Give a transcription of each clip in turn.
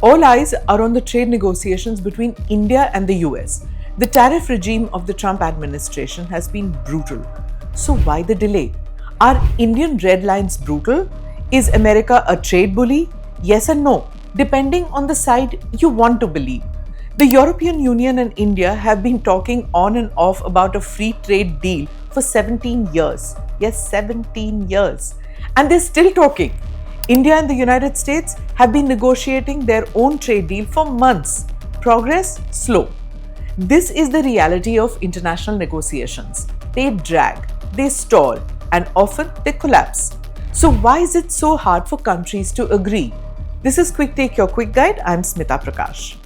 All eyes are on the trade negotiations between India and the US. The tariff regime of the Trump administration has been brutal. So why the delay? Are Indian red lines brutal? Is America a trade bully? Yes and no, depending on the side you want to believe. The European Union and India have been talking on and off about a free trade deal for 17 years. Yes, 17 years. And they're still talking. India and the United States have been negotiating their own trade deal for months. Progress slow. This is the reality of international negotiations. They drag, they stall, and often they collapse. So why is it so hard for countries to agree? This is Quick Take, your quick guide. I'm Smita Prakash.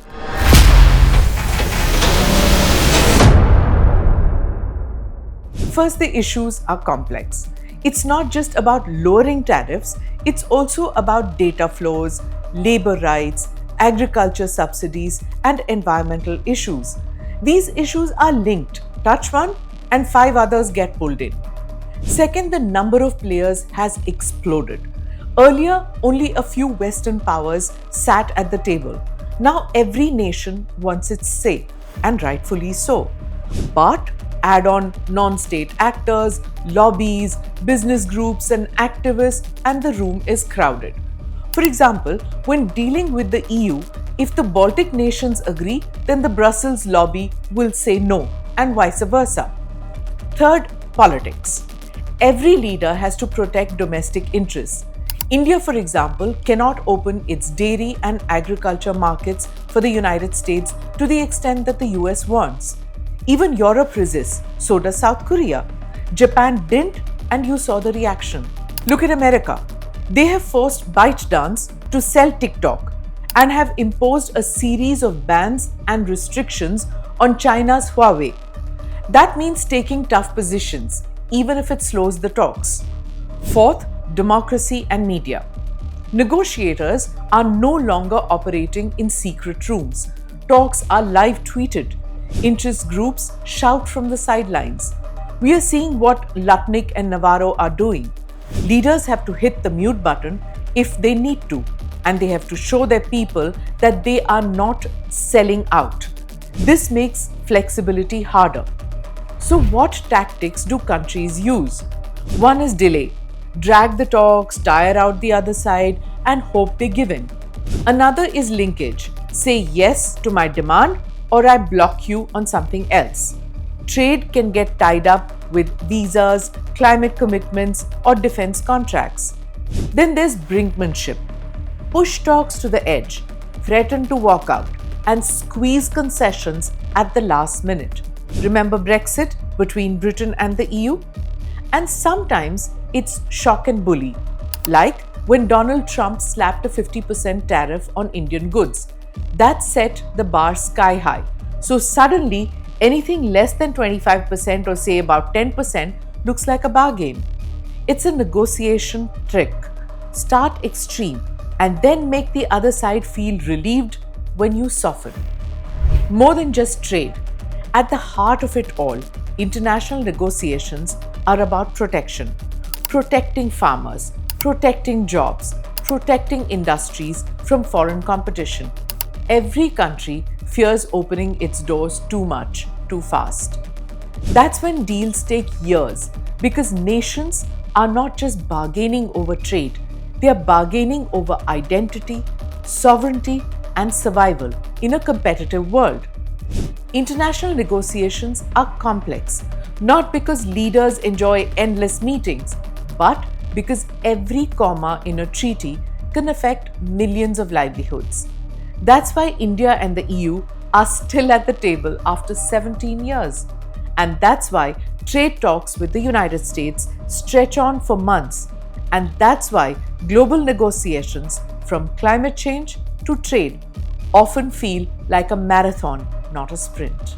First, the issues are complex. It's not just about lowering tariffs, it's also about data flows, labor rights, agriculture subsidies, and environmental issues. These issues are linked. Touch one, and 5 others get pulled in. Second, the number of players has exploded. Earlier, only a few Western powers sat at the table. Now every nation wants its say, and rightfully so. But add on non-state actors, lobbies, business groups and activists, and the room is crowded. For example, when dealing with the EU, if the Baltic nations agree, then the Brussels lobby will say no, and vice versa. Third, politics. Every leader has to protect domestic interests. India, for example, cannot open its dairy and agriculture markets for the United States to the extent that the US wants. Even Europe resists, so does South Korea. Japan didn't, and you saw the reaction. Look at America. They have forced ByteDance to sell TikTok and have imposed a series of bans and restrictions on China's Huawei. That means taking tough positions, even if it slows the talks. Fourth, democracy and media. Negotiators are no longer operating in secret rooms. Talks are live tweeted. Interest groups shout from the sidelines. We are seeing what Lutnick and Navarro are doing. Leaders have to hit the mute button if they need to, and they have to show their people that they are not selling out. This makes flexibility harder. So what tactics do countries use? One is delay. Drag the talks, tire out the other side, and hope they give in. Another is linkage. Say yes to my demand, or I block you on something else. Trade can get tied up with visas, climate commitments, or defense contracts. Then there's brinkmanship. Push talks to the edge, threaten to walk out, and squeeze concessions at the last minute. Remember Brexit between Britain and the EU? And sometimes it's shock and bully, like when Donald Trump slapped a 50% tariff on Indian goods. That set the bar sky high. So suddenly, anything less than 25% or say about 10% looks like a bargain. It's a negotiation trick. Start extreme and then make the other side feel relieved when you soften. More than just trade, at the heart of it all, international negotiations are about protection. Protecting farmers, protecting jobs, protecting industries from foreign competition. Every country fears opening its doors too much, too fast. That's when deals take years, because nations are not just bargaining over trade, they are bargaining over identity, sovereignty, and survival in a competitive world. International negotiations are complex, not because leaders enjoy endless meetings, but because every comma in a treaty can affect millions of livelihoods. That's why India and the EU are still at the table after 17 years. And that's why trade talks with the United States stretch on for months. And that's why global negotiations, from climate change to trade, often feel like a marathon, not a sprint.